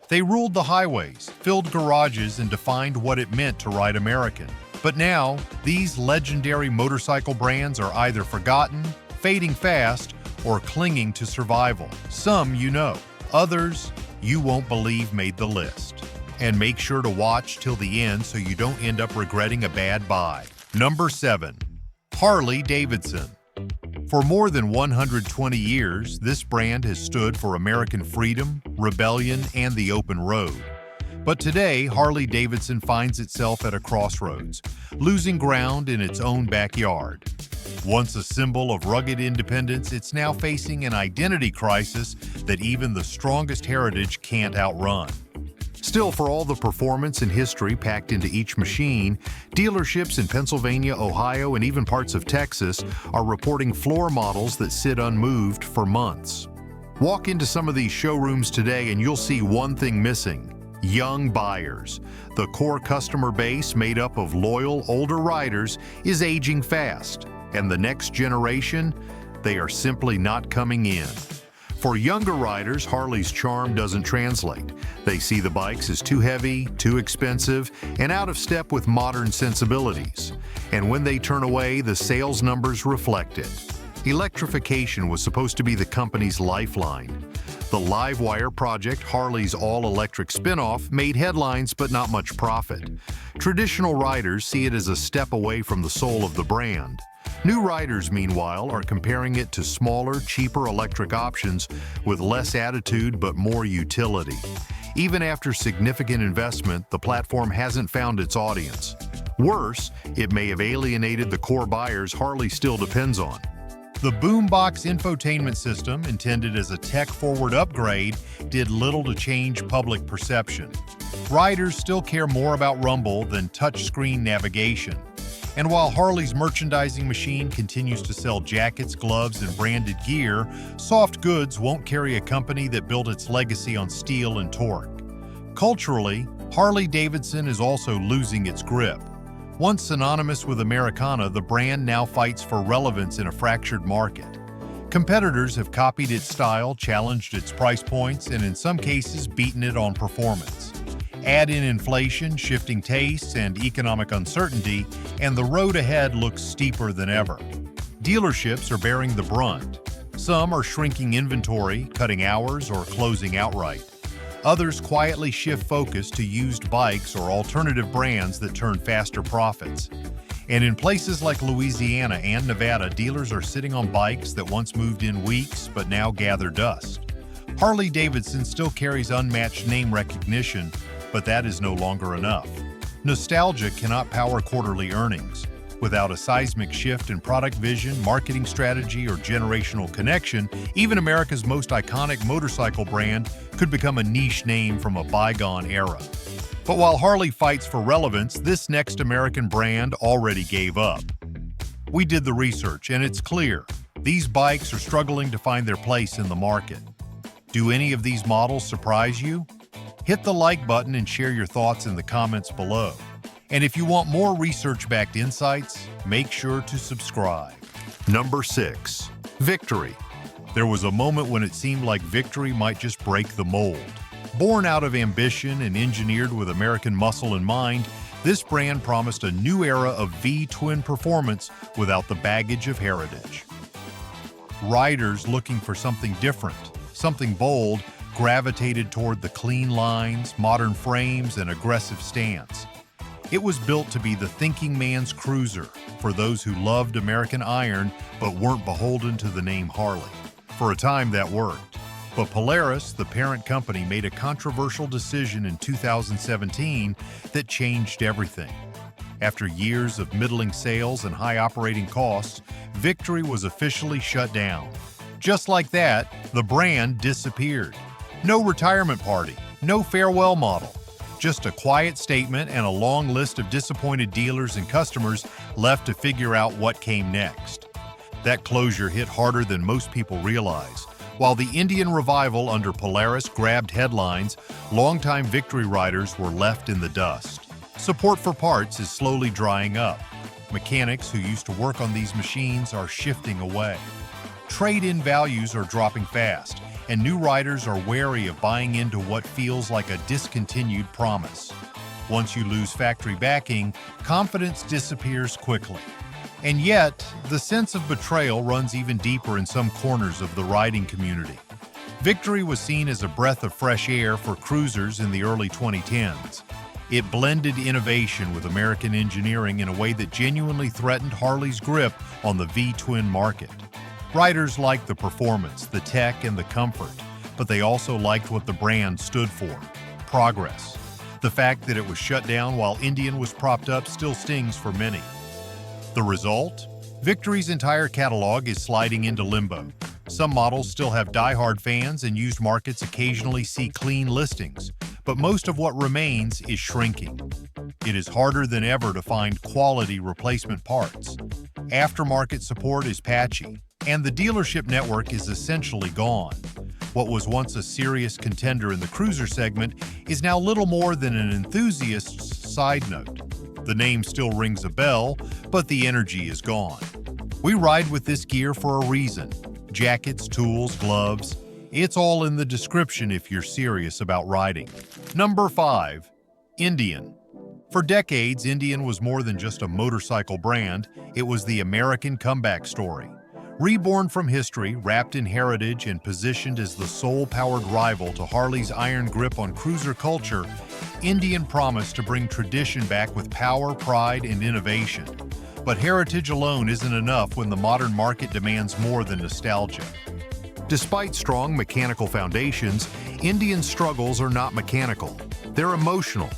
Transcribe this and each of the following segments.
They ruled the highways, filled garages, and defined what it meant to ride American. But now, these legendary motorcycle brands are either forgotten, fading fast, or clinging to survival. Some you know, others you won't believe made the list. And make sure to watch till the end so you don't end up regretting a bad buy. Number 7. Harley-Davidson. For more than 120 years, this brand has stood for American freedom, rebellion, and the open road. But today, Harley-Davidson finds itself at a crossroads, losing ground in its own backyard. Once a symbol of rugged independence, it's now facing an identity crisis that even the strongest heritage can't outrun. Still, for all the performance and history packed into each machine, dealerships in Pennsylvania, Ohio, and even parts of Texas are reporting floor models that sit unmoved for months. Walk into some of these showrooms today and you'll see one thing missing: young buyers. The core customer base, made up of loyal, older riders, is aging fast, and the next generation, they are simply not coming in. For younger riders, Harley's charm doesn't translate. They see the bikes as too heavy, too expensive, and out of step with modern sensibilities. And when they turn away, the sales numbers reflect it. Electrification was supposed to be the company's lifeline. The Livewire project, Harley's all-electric spin-off, made headlines but not much profit. Traditional riders see it as a step away from the soul of the brand. New riders, meanwhile, are comparing it to smaller, cheaper electric options with less attitude but more utility. Even after significant investment, the platform hasn't found its audience. Worse, it may have alienated the core buyers Harley still depends on. The boombox infotainment system, intended as a tech-forward upgrade, did little to change public perception. Riders still care more about rumble than touchscreen navigation. And while Harley's merchandising machine continues to sell jackets, gloves, and branded gear, soft goods won't carry a company that built its legacy on steel and torque. Culturally, Harley-Davidson is also losing its grip. Once synonymous with Americana, the brand now fights for relevance in a fractured market. Competitors have copied its style, challenged its price points, and in some cases beaten it on performance. Add in inflation, shifting tastes, and economic uncertainty, and the road ahead looks steeper than ever. Dealerships are bearing the brunt. Some are shrinking inventory, cutting hours, or closing outright. Others quietly shift focus to used bikes or alternative brands that turn faster profits. And in places like Louisiana and Nevada, dealers are sitting on bikes that once moved in weeks but now gather dust. Harley-Davidson still carries unmatched name recognition, but that is no longer enough. Nostalgia cannot power quarterly earnings. Without a seismic shift in product vision, marketing strategy, or generational connection, even America's most iconic motorcycle brand could become a niche name from a bygone era. But while Harley fights for relevance, this next American brand already gave up. We did the research, and it's clear. These bikes are struggling to find their place in the market. Do any of these models surprise you? Hit the like button and share your thoughts in the comments below. And if you want more research-backed insights, make sure to subscribe. Number 6. Victory. There was a moment when it seemed like Victory might just break the mold. Born out of ambition and engineered with American muscle in mind, this brand promised a new era of V-twin performance without the baggage of heritage. Riders looking for something different, something bold, gravitated toward the clean lines, modern frames, and aggressive stance. It was built to be the thinking man's cruiser for those who loved American iron but weren't beholden to the name Harley. For a time that worked. But Polaris, the parent company, made a controversial decision in 2017 that changed everything. After years of middling sales and high operating costs, Victory was officially shut down. Just like that, the brand disappeared. No retirement party, no farewell model. Just a quiet statement and a long list of disappointed dealers and customers left to figure out what came next. That closure hit harder than most people realize. While the Indian revival under Polaris grabbed headlines, longtime Victory riders were left in the dust. Support for parts is slowly drying up. Mechanics who used to work on these machines are shifting away. Trade-in values are dropping fast, and new riders are wary of buying into what feels like a discontinued promise. Once you lose factory backing, confidence disappears quickly. And yet, the sense of betrayal runs even deeper in some corners of the riding community. Victory was seen as a breath of fresh air for cruisers in the early 2010s. It blended innovation with American engineering in a way that genuinely threatened Harley's grip on the V-twin market. Riders liked the performance, the tech, and the comfort, but they also liked what the brand stood for: progress. The fact that it was shut down while Indian was propped up still stings for many. The result? Victory's entire catalog is sliding into limbo. Some models still have die-hard fans, and used markets occasionally see clean listings, but most of what remains is shrinking. It is harder than ever to find quality replacement parts. Aftermarket support is patchy, and the dealership network is essentially gone. What was once a serious contender in the cruiser segment is now little more than an enthusiast's side note. The name still rings a bell, but the energy is gone. We ride with this gear for a reason. Jackets, tools, gloves. It's all in the description if you're serious about riding. Number 5. Indian. For decades, Indian was more than just a motorcycle brand. It was the American comeback story. Reborn from history, wrapped in heritage, and positioned as the soul-powered rival to Harley's iron grip on cruiser culture, Indian promised to bring tradition back with power, pride, and innovation. But heritage alone isn't enough when the modern market demands more than nostalgia. Despite strong mechanical foundations, Indian's struggles are not mechanical. They're emotional.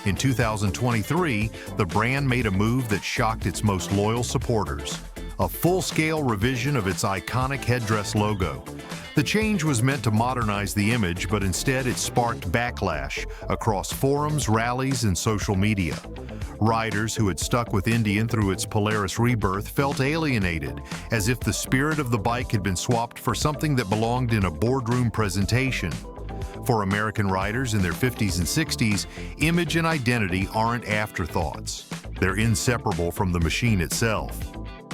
In 2023, the brand made a move that shocked its most loyal supporters: a full-scale revision of its iconic headdress logo. The change was meant to modernize the image, but instead it sparked backlash across forums, rallies, and social media. Riders who had stuck with Indian through its Polaris rebirth felt alienated, as if the spirit of the bike had been swapped for something that belonged in a boardroom presentation. For American riders in their 50s and 60s, image and identity aren't afterthoughts. They're inseparable from the machine itself.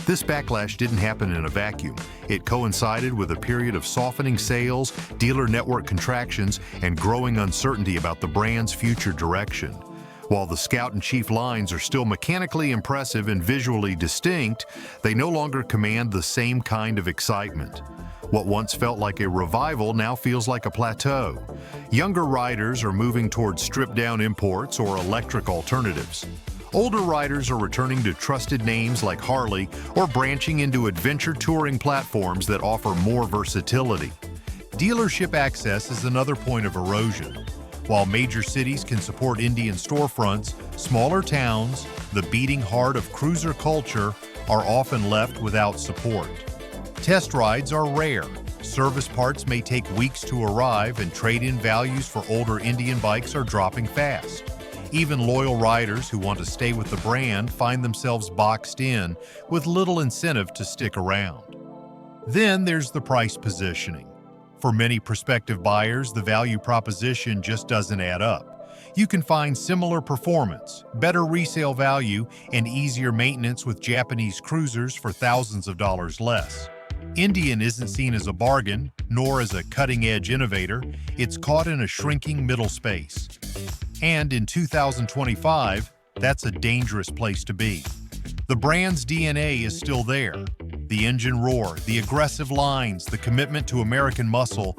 This backlash didn't happen in a vacuum. It coincided with a period of softening sales, dealer network contractions, and growing uncertainty about the brand's future direction. While the Scout and Chief lines are still mechanically impressive and visually distinct, they no longer command the same kind of excitement. What once felt like a revival now feels like a plateau. Younger riders are moving towards stripped-down imports or electric alternatives. Older riders are returning to trusted names like Harley or branching into adventure touring platforms that offer more versatility. Dealership access is another point of erosion. While major cities can support Indian storefronts, smaller towns, the beating heart of cruiser culture, are often left without support. Test rides are rare. Service parts may take weeks to arrive, and trade-in values for older Indian bikes are dropping fast. Even loyal riders who want to stay with the brand find themselves boxed in with little incentive to stick around. Then there's the price positioning. For many prospective buyers, the value proposition just doesn't add up. You can find similar performance, better resale value, and easier maintenance with Japanese cruisers for thousands of dollars less. Indian isn't seen as a bargain, nor as a cutting-edge innovator. It's caught in a shrinking middle space. And in 2025, that's a dangerous place to be. The brand's DNA is still there. The engine roar, the aggressive lines, the commitment to American muscle,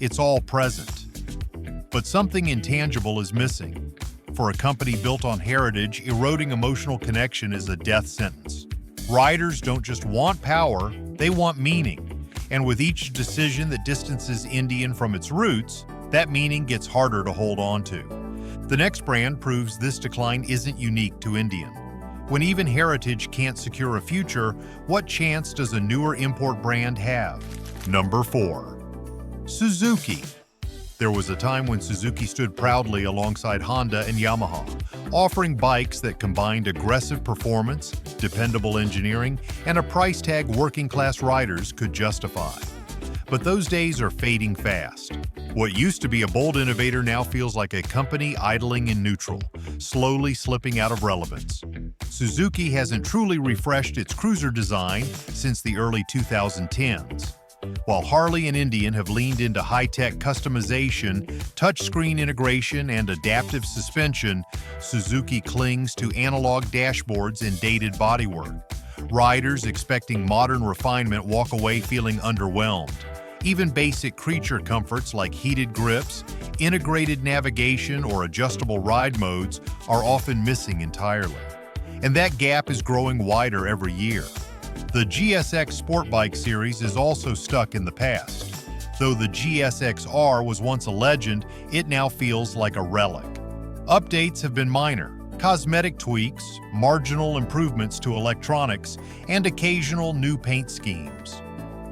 it's all present. But something intangible is missing. For a company built on heritage, eroding emotional connection is a death sentence. Riders don't just want power, they want meaning. And with each decision that distances Indian from its roots, that meaning gets harder to hold on to. The next brand proves this decline isn't unique to Indian. When even heritage can't secure a future, what chance does a newer import brand have? Number 4. Suzuki. There was a time when Suzuki stood proudly alongside Honda and Yamaha, offering bikes that combined aggressive performance, dependable engineering, and a price tag working-class riders could justify. But those days are fading fast. What used to be a bold innovator now feels like a company idling in neutral, slowly slipping out of relevance. Suzuki hasn't truly refreshed its cruiser design since the early 2010s. While Harley and Indian have leaned into high-tech customization, touchscreen integration, and adaptive suspension, Suzuki clings to analog dashboards and dated bodywork. Riders expecting modern refinement walk away feeling underwhelmed. Even basic creature comforts like heated grips, integrated navigation, or adjustable ride modes are often missing entirely. And that gap is growing wider every year. The GSX Sport Bike series is also stuck in the past. Though the GSX-R was once a legend, it now feels like a relic. Updates have been minor: cosmetic tweaks, marginal improvements to electronics, and occasional new paint schemes.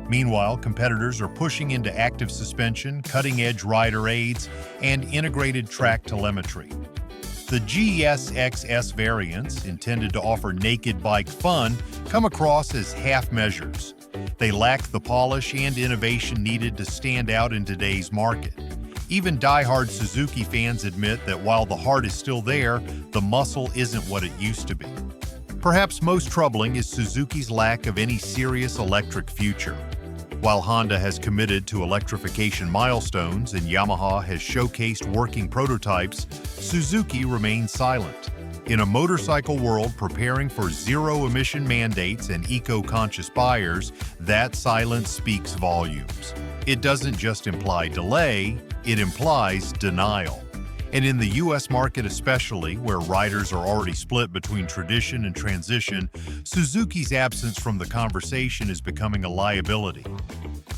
Meanwhile, competitors are pushing into active suspension, cutting-edge rider aids, and integrated track telemetry. The GSX-S variants, intended to offer naked bike fun, come across as half measures. They lack the polish and innovation needed to stand out in today's market. Even die-hard Suzuki fans admit that while the heart is still there, the muscle isn't what it used to be. Perhaps most troubling is Suzuki's lack of any serious electric future. While Honda has committed to electrification milestones and Yamaha has showcased working prototypes, Suzuki remains silent. In a motorcycle world preparing for zero-emission mandates and eco-conscious buyers, that silence speaks volumes. It doesn't just imply delay, it implies denial. And in the US market especially, where riders are already split between tradition and transition, Suzuki's absence from the conversation is becoming a liability.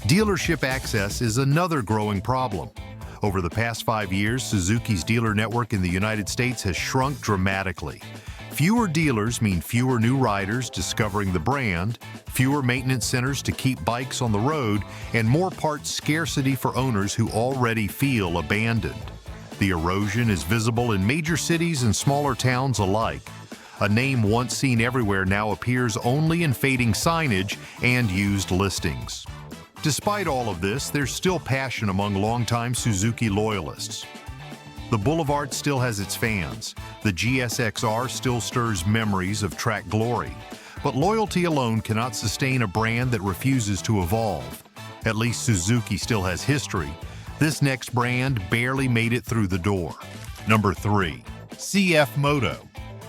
Dealership access is another growing problem. Over the past 5 years, Suzuki's dealer network in the United States has shrunk dramatically. Fewer dealers mean fewer new riders discovering the brand, fewer maintenance centers to keep bikes on the road, and more parts scarcity for owners who already feel abandoned. The erosion is visible in major cities and smaller towns alike. A name once seen everywhere now appears only in fading signage and used listings. Despite all of this, there's still passion among longtime Suzuki loyalists. The Boulevard still has its fans. The GSX-R still stirs memories of track glory. But loyalty alone cannot sustain a brand that refuses to evolve. At least Suzuki still has history. This next brand barely made it through the door. Number 3. CF Moto.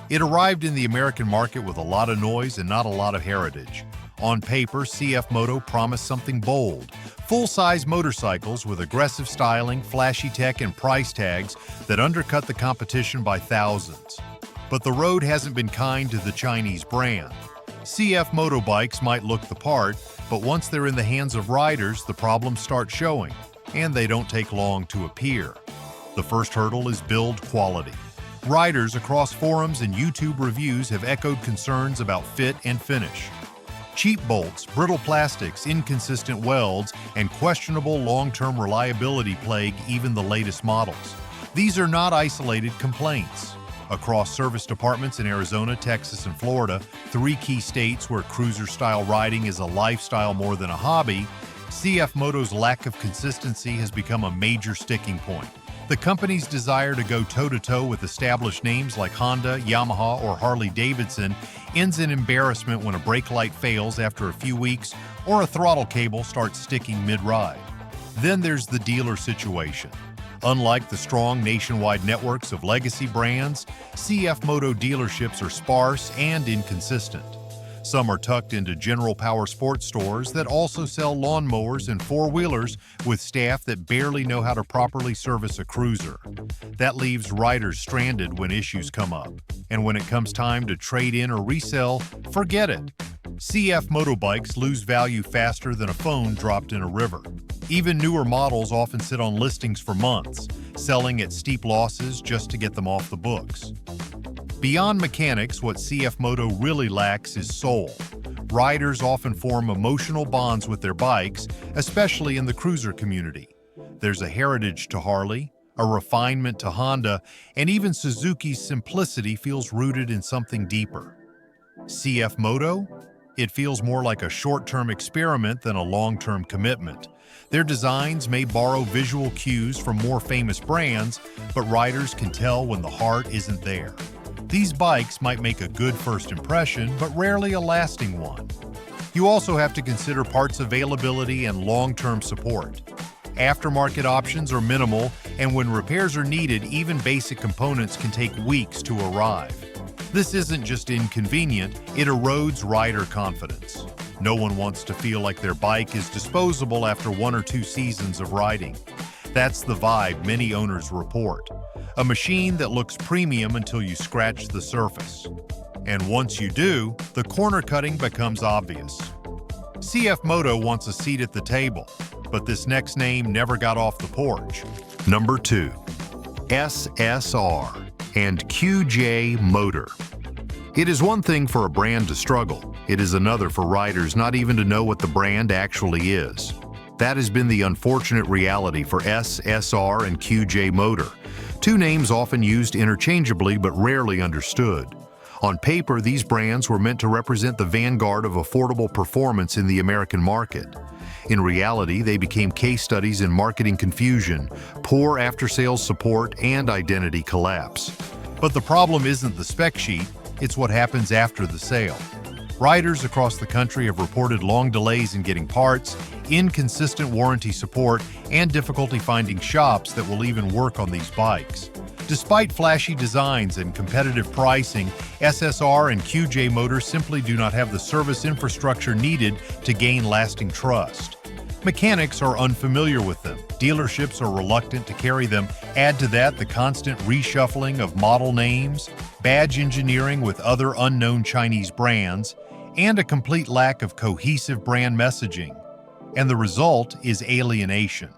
It arrived in the American market with a lot of noise and not a lot of heritage. On paper, CF Moto promised something bold: full-size motorcycles with aggressive styling, flashy tech, and price tags that undercut the competition by thousands. But the road hasn't been kind to the Chinese brand. CF Moto bikes might look the part, but once they're in the hands of riders, the problems start showing, and they don't take long to appear. The first hurdle is build quality. Riders across forums and YouTube reviews have echoed concerns about fit and finish. Cheap bolts, brittle plastics, inconsistent welds, and questionable long-term reliability plague even the latest models. These are not isolated complaints. Across service departments in Arizona, Texas, and Florida, 3 key states where cruiser-style riding is a lifestyle more than a hobby, CF Moto's lack of consistency has become a major sticking point. The company's desire to go toe-to-toe with established names like Honda, Yamaha, or Harley-Davidson ends in embarrassment when a brake light fails after a few weeks or a throttle cable starts sticking mid-ride. Then there's the dealer situation. Unlike the strong nationwide networks of legacy brands, CF Moto dealerships are sparse and inconsistent. Some are tucked into general power sports stores that also sell lawnmowers and four-wheelers with staff that barely know how to properly service a cruiser. That leaves riders stranded when issues come up. And when it comes time to trade in or resell, forget it. CF Motobikes lose value faster than a phone dropped in a river. Even newer models often sit on listings for months, selling at steep losses just to get them off the books. Beyond mechanics, what CF Moto really lacks is soul. Riders often form emotional bonds with their bikes, especially in the cruiser community. There's a heritage to Harley, a refinement to Honda, and even Suzuki's simplicity feels rooted in something deeper. CF Moto? It feels more like a short-term experiment than a long-term commitment. Their designs may borrow visual cues from more famous brands, but riders can tell when the heart isn't there. These bikes might make a good first impression, but rarely a lasting one. You also have to consider parts availability and long-term support. Aftermarket options are minimal, and when repairs are needed, even basic components can take weeks to arrive. This isn't just inconvenient, it erodes rider confidence. No one wants to feel like their bike is disposable after 1 or 2 seasons of riding. That's the vibe many owners report. A machine that looks premium until you scratch the surface. And once you do, the corner cutting becomes obvious. CF Moto wants a seat at the table, but this next name never got off the porch. Number 2. SSR and QJ Motor. It is one thing for a brand to struggle. It is another for riders not even to know what the brand actually is. That has been the unfortunate reality for SSR and QJ Motor, 2 names often used interchangeably but rarely understood. On paper, these brands were meant to represent the vanguard of affordable performance in the American market. In reality, they became case studies in marketing confusion, poor after-sales support, and identity collapse. But the problem isn't the spec sheet, it's what happens after the sale. Riders across the country have reported long delays in getting parts, inconsistent warranty support, and difficulty finding shops that will even work on these bikes. Despite flashy designs and competitive pricing, SSR and QJ Motors simply do not have the service infrastructure needed to gain lasting trust. Mechanics are unfamiliar with them, dealerships are reluctant to carry them, add to that the constant reshuffling of model names, badge engineering with other unknown Chinese brands, and a complete lack of cohesive brand messaging. And the result is alienation.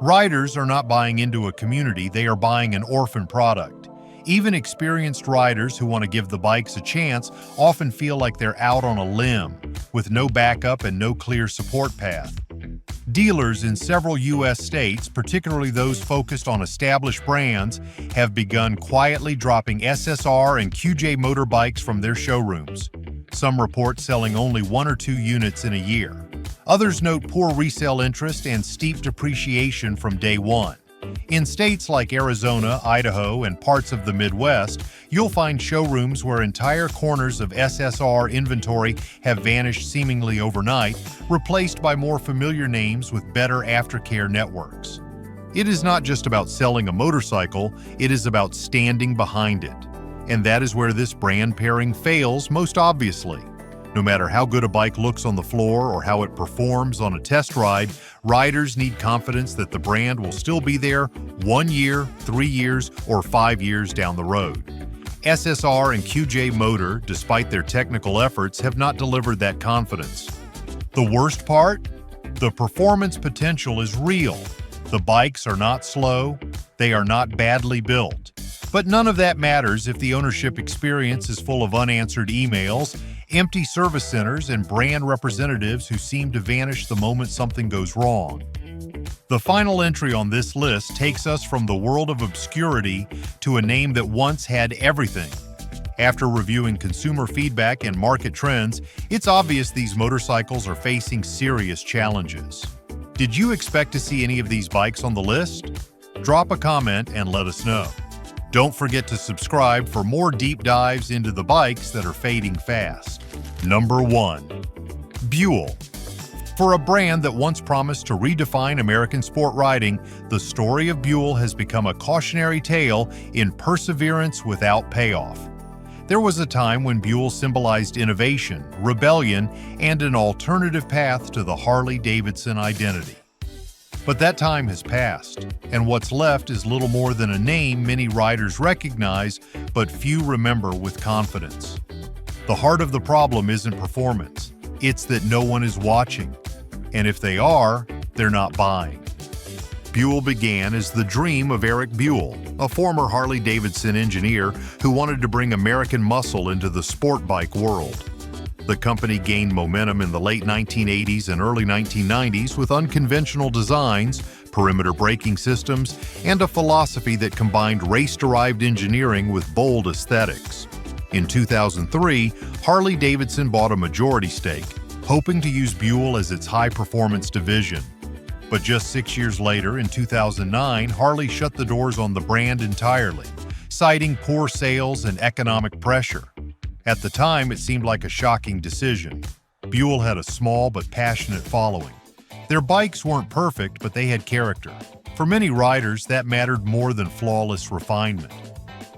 Riders are not buying into a community, they are buying an orphan product. Even experienced riders who want to give the bikes a chance often feel like they're out on a limb, with no backup and no clear support path. Dealers in several U.S. states, particularly those focused on established brands, have begun quietly dropping SSR and QJ Motor bikes from their showrooms. Some report selling only 1 or 2 units in a year. Others note poor resale interest and steep depreciation from day one. In states like Arizona, Idaho, and parts of the Midwest, you'll find showrooms where entire corners of SSR inventory have vanished seemingly overnight, replaced by more familiar names with better aftercare networks. It is not just about selling a motorcycle, it is about standing behind it. And that is where this brand pairing fails most obviously. No matter how good a bike looks on the floor or how it performs on a test ride, riders need confidence that the brand will still be there 1 year, 3 years, or 5 years down the road. SSR and QJ Motor, despite their technical efforts, have not delivered that confidence. The worst part? The performance potential is real. The bikes are not slow, they are not badly built. But none of that matters if the ownership experience is full of unanswered emails, empty service centers, and brand representatives who seem to vanish the moment something goes wrong. The final entry on this list takes us from the world of obscurity to a name that once had everything. After reviewing consumer feedback and market trends, it's obvious these motorcycles are facing serious challenges. Did you expect to see any of these bikes on the list? Drop a comment and let us know. Don't forget to subscribe for more deep dives into the bikes that are fading fast. Number 1. Buell. For a brand that once promised to redefine American sport riding, the story of Buell has become a cautionary tale in perseverance without payoff. There was a time when Buell symbolized innovation, rebellion, and an alternative path to the Harley-Davidson identity. But that time has passed, and what's left is little more than a name many riders recognize, but few remember with confidence. The heart of the problem isn't performance, it's that no one is watching. And if they are, they're not buying. Buell began as the dream of Eric Buell, a former Harley-Davidson engineer who wanted to bring American muscle into the sport bike world. The company gained momentum in the late 1980s and early 1990s with unconventional designs, perimeter braking systems, and a philosophy that combined race-derived engineering with bold aesthetics. In 2003, Harley-Davidson bought a majority stake, hoping to use Buell as its high-performance division. But just 6 years later, in 2009, Harley shut the doors on the brand entirely, citing poor sales and economic pressure. At the time, it seemed like a shocking decision. Buell had a small but passionate following. Their bikes weren't perfect, but they had character. For many riders, that mattered more than flawless refinement.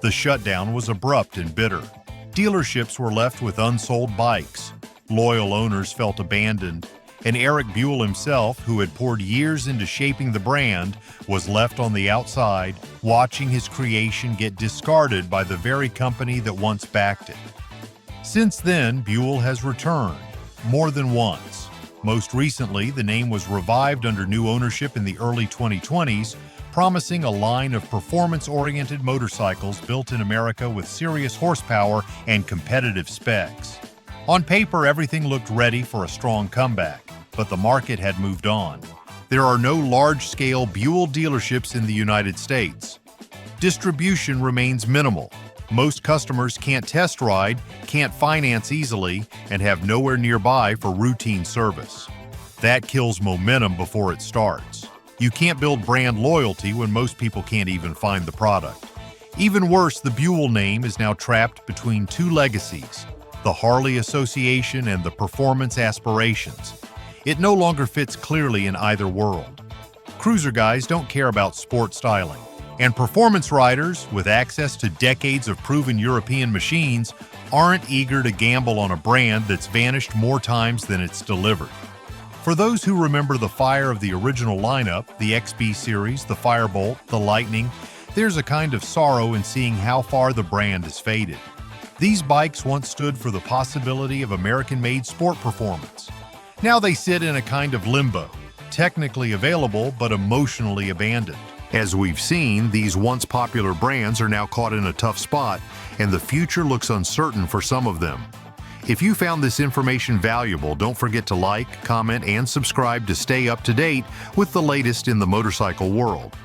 The shutdown was abrupt and bitter. Dealerships were left with unsold bikes. Loyal owners felt abandoned, and Eric Buell himself, who had poured years into shaping the brand, was left on the outside, watching his creation get discarded by the very company that once backed it. Since then, Buell has returned, more than once. Most recently, the name was revived under new ownership in the early 2020s, promising a line of performance-oriented motorcycles built in America with serious horsepower and competitive specs. On paper, everything looked ready for a strong comeback, but the market had moved on. There are no large-scale Buell dealerships in the United States. Distribution remains minimal. Most customers can't test ride, can't finance easily, and have nowhere nearby for routine service. That kills momentum before it starts. You can't build brand loyalty when most people can't even find the product. Even worse, the Buell name is now trapped between two legacies, the Harley Association and the performance aspirations. It no longer fits clearly in either world. Cruiser guys don't care about sport styling, and performance riders, with access to decades of proven European machines, aren't eager to gamble on a brand that's vanished more times than it's delivered. For those who remember the fire of the original lineup, the XB series, the Firebolt, the Lightning, there's a kind of sorrow in seeing how far the brand has faded. These bikes once stood for the possibility of American-made sport performance. Now they sit in a kind of limbo, technically available but emotionally abandoned. As we've seen, these once popular brands are now caught in a tough spot, and the future looks uncertain for some of them. If you found this information valuable, don't forget to like, comment, and subscribe to stay up to date with the latest in the motorcycle world.